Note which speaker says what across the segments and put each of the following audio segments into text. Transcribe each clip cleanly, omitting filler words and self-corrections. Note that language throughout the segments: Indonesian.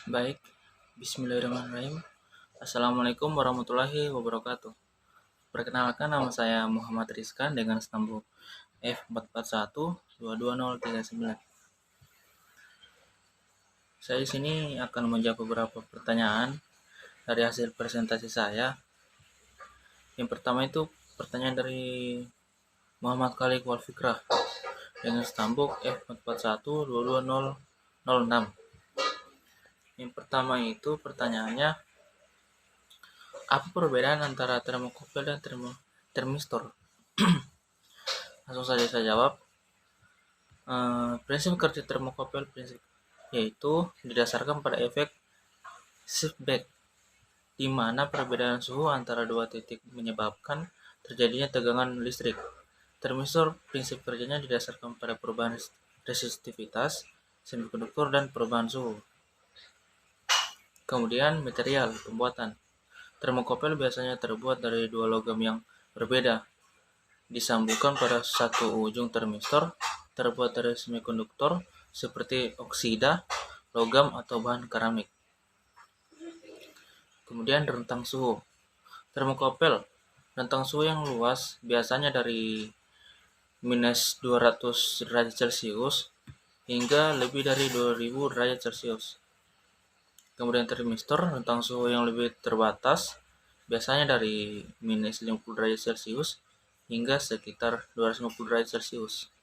Speaker 1: Baik, bismillahirrahmanirrahim. Assalamualaikum warahmatullahi wabarakatuh. Perkenalkan, nama saya Muhammad Rizkan dengan stambuk F441-22039. Saya di sini akan menjawab beberapa pertanyaan dari hasil presentasi saya. Yang pertama itu pertanyaan dari Muhammad Khalik Walfikrah dengan stambuk F441-22006. Yang pertama itu pertanyaannya, apa perbedaan antara termokopel dan termistor? Langsung saja saya jawab. Prinsip kerja termokopel yaitu didasarkan pada efek shift back, di mana perbedaan suhu antara dua titik menyebabkan terjadinya tegangan listrik. Termistor prinsip kerjanya didasarkan pada perubahan resistivitas semikonduktor dan perubahan suhu. Kemudian material pembuatan. Termokopel biasanya terbuat dari dua logam yang berbeda, disambungkan pada satu ujung. Termistor terbuat dari semikonduktor seperti oksida, logam, atau bahan keramik. Kemudian rentang suhu. Termokopel rentang suhu yang luas biasanya dari minus 200 derajat Celcius hingga lebih dari 2000 derajat Celcius. Kemudian termistor rentang suhu yang lebih terbatas biasanya dari minus 50 derajat Celcius hingga sekitar 250 derajat Celcius.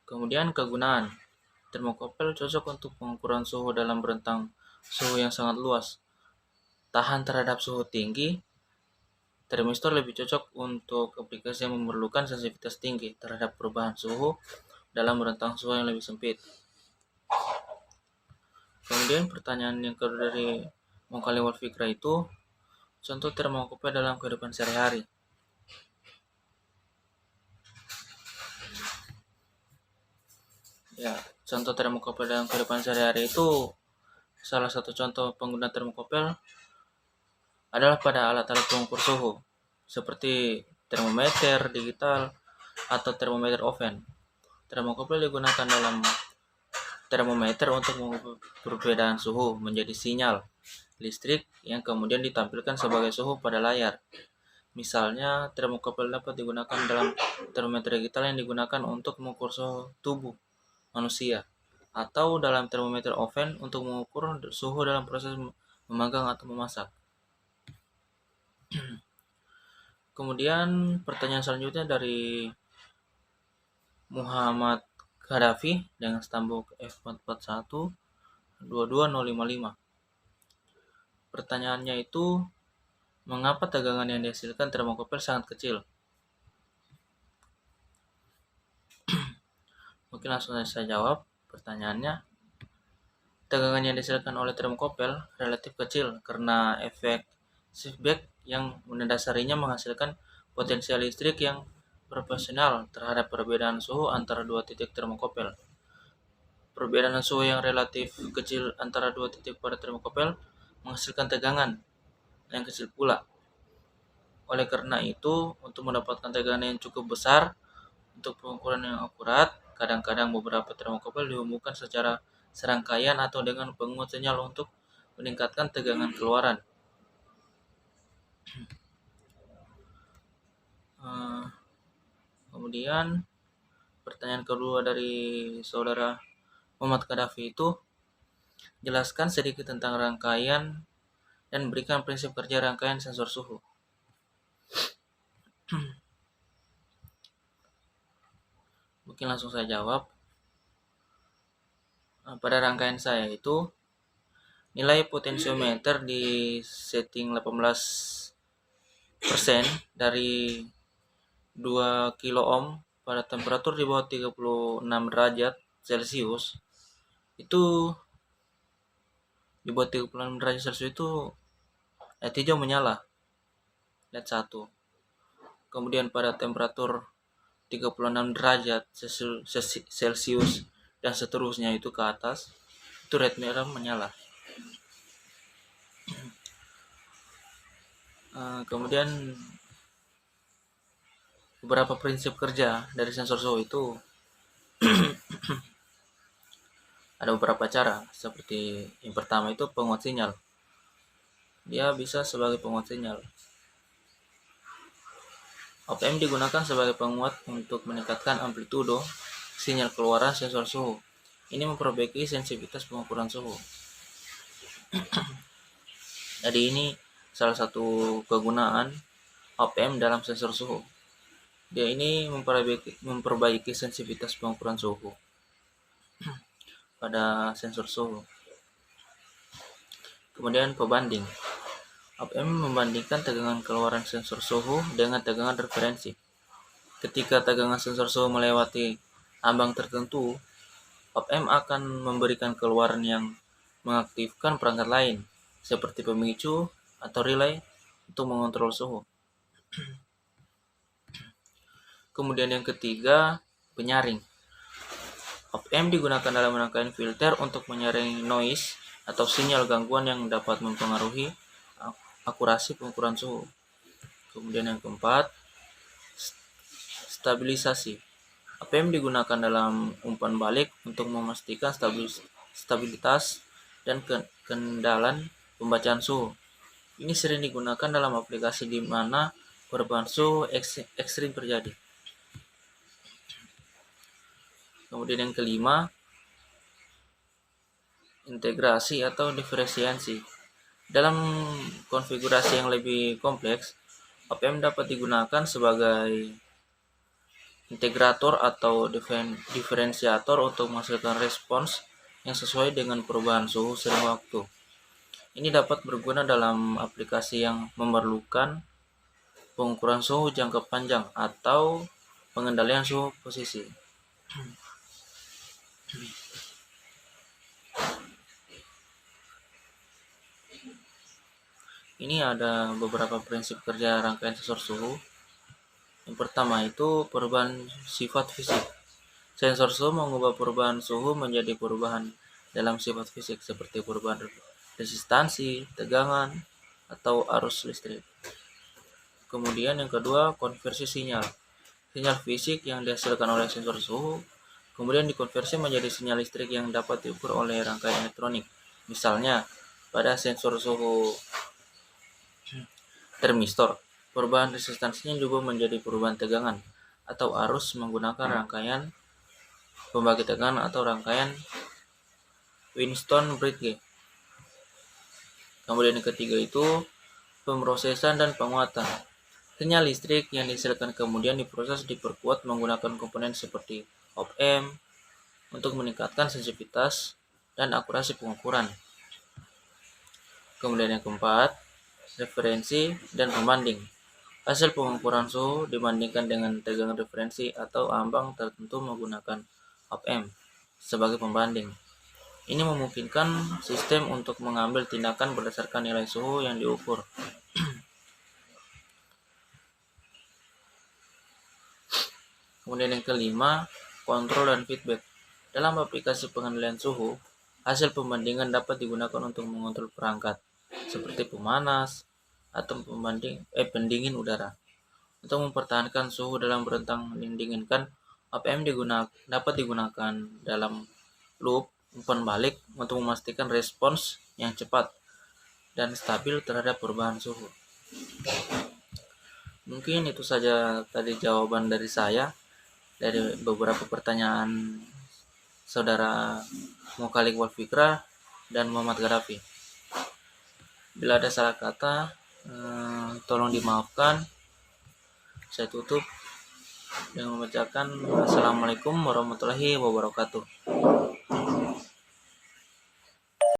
Speaker 1: Kemudian kegunaan. Termokopel cocok untuk pengukuran suhu dalam rentang suhu yang sangat luas, tahan terhadap suhu tinggi. Termistor lebih cocok untuk aplikasi yang memerlukan sensitivitas tinggi terhadap perubahan suhu dalam rentang suhu yang lebih sempit. Kemudian pertanyaan yang kedua dari Muhammad Walfikrah itu, contoh termokopel dalam kehidupan sehari-hari. Ya, contoh termokopel dalam kehidupan sehari-hari itu, salah satu contoh pengguna termokopel adalah pada alat-alat pengukur suhu, seperti termometer digital atau termometer oven. Termokopel digunakan dalam termometer untuk mengukur perbedaan suhu menjadi sinyal listrik yang kemudian ditampilkan sebagai suhu pada layar. Misalnya, termokopel dapat digunakan dalam termometer digital yang digunakan untuk mengukur suhu tubuh manusia, atau dalam termometer oven untuk mengukur suhu dalam proses memanggang atau memasak. Kemudian pertanyaan selanjutnya dari Muhammad Gaddafi dengan stambuk F441-22055. Pertanyaannya itu, mengapa tegangan yang dihasilkan termokopel sangat kecil? Mungkin langsung saya jawab pertanyaannya. Tegangan yang dihasilkan oleh termokopel relatif kecil karena efek shift back yang mendasarinya menghasilkan potensial listrik yang proporsional terhadap perbedaan suhu antara dua titik termokopel. Perbedaan suhu yang relatif kecil antara dua titik pada termokopel menghasilkan tegangan yang kecil pula. Oleh karena itu, untuk mendapatkan tegangan yang cukup besar untuk pengukuran yang akurat, kadang-kadang beberapa termokopel dihubungkan secara serangkaian atau dengan penguat sinyal untuk meningkatkan tegangan keluaran. Kemudian pertanyaan kedua dari saudara Muhammad Gaddafi itu, jelaskan sedikit tentang rangkaian dan berikan prinsip kerja rangkaian sensor suhu. Mungkin langsung saya jawab. Pada rangkaian saya itu, nilai potensiometer di setting 18% dari 2 kilo ohm pada temperatur di bawah 36 derajat Celcius. Itu di bawah 36 derajat Celcius itu LED hijau menyala, LED 1. Kemudian pada temperatur 36 derajat Celcius dan seterusnya itu ke atas, itu red merah menyala. Kemudian beberapa prinsip kerja dari sensor suhu itu Ada beberapa cara, seperti yang pertama itu penguat sinyal. Dia bisa sebagai penguat sinyal. OPM digunakan sebagai penguat untuk meningkatkan amplitudo sinyal keluaran sensor suhu. Ini memperbaiki sensitivitas pengukuran suhu. Jadi ini salah satu kegunaan OPM dalam sensor suhu. Dia ini memperbaiki sensitivitas pengukuran suhu pada sensor suhu. Kemudian pembanding. OPM membandingkan tegangan keluaran sensor suhu dengan tegangan referensi. Ketika tegangan sensor suhu melewati ambang tertentu, OPM akan memberikan keluaran yang mengaktifkan perangkat lain, seperti pemicu atau relay untuk mengontrol suhu. Kemudian yang ketiga, penyaring. OPM digunakan dalam rangkaian filter untuk menyaring noise atau sinyal gangguan yang dapat mempengaruhi akurasi pengukuran suhu. Kemudian yang keempat, stabilisasi. OPM digunakan dalam umpan balik untuk memastikan stabilitas dan kendalan pembacaan suhu. Ini sering digunakan dalam aplikasi di mana perubahan suhu ekstrim terjadi. Kemudian yang kelima, integrasi atau diferensiasi. Dalam konfigurasi yang lebih kompleks, OPM dapat digunakan sebagai integrator atau diferensiator untuk menghasilkan respons yang sesuai dengan perubahan suhu sering waktu. Ini dapat berguna dalam aplikasi yang memerlukan pengukuran suhu jangka panjang atau pengendalian suhu posisi. Ini ada beberapa prinsip kerja rangkaian sensor suhu. Yang pertama itu perubahan sifat fisik. Sensor suhu mengubah perubahan suhu menjadi perubahan dalam sifat fisik seperti perubahan resistansi, tegangan, atau arus listrik. Kemudian yang kedua, konversi sinyal. Sinyal fisik yang dihasilkan oleh sensor suhu kemudian dikonversi menjadi sinyal listrik yang dapat diukur oleh rangkaian elektronik. Misalnya, pada sensor suhu termistor, perubahan resistansinya juga menjadi perubahan tegangan atau arus menggunakan rangkaian pembagi tegangan atau rangkaian Winston-Bridge. Kemudian yang ketiga itu pemrosesan dan penguatan. Sinyal listrik yang dihasilkan kemudian diproses diperkuat menggunakan komponen seperti OPM untuk meningkatkan sensitivitas dan akurasi pengukuran. Kemudian yang keempat, referensi dan pembanding. Hasil pengukuran suhu dibandingkan dengan tegangan referensi atau ambang tertentu menggunakan OPM sebagai pembanding. Ini memungkinkan sistem untuk mengambil tindakan berdasarkan nilai suhu yang diukur. Kemudian yang kelima, kontrol dan feedback. Dalam aplikasi pengendalian suhu, hasil pembandingan dapat digunakan untuk mengontrol perangkat seperti pemanas atau pendingin udara. Untuk mempertahankan suhu dalam rentang didinginkan, OPM dapat digunakan dalam loop umpan balik untuk memastikan respons yang cepat dan stabil terhadap perubahan suhu. Mungkin itu saja tadi jawaban dari saya dari beberapa pertanyaan saudara Mukalik Walfikra dan Muhammad Gaddafi. Bila ada salah kata, tolong dimaafkan. Saya tutup dengan membacakan Assalamualaikum warahmatullahi wabarakatuh.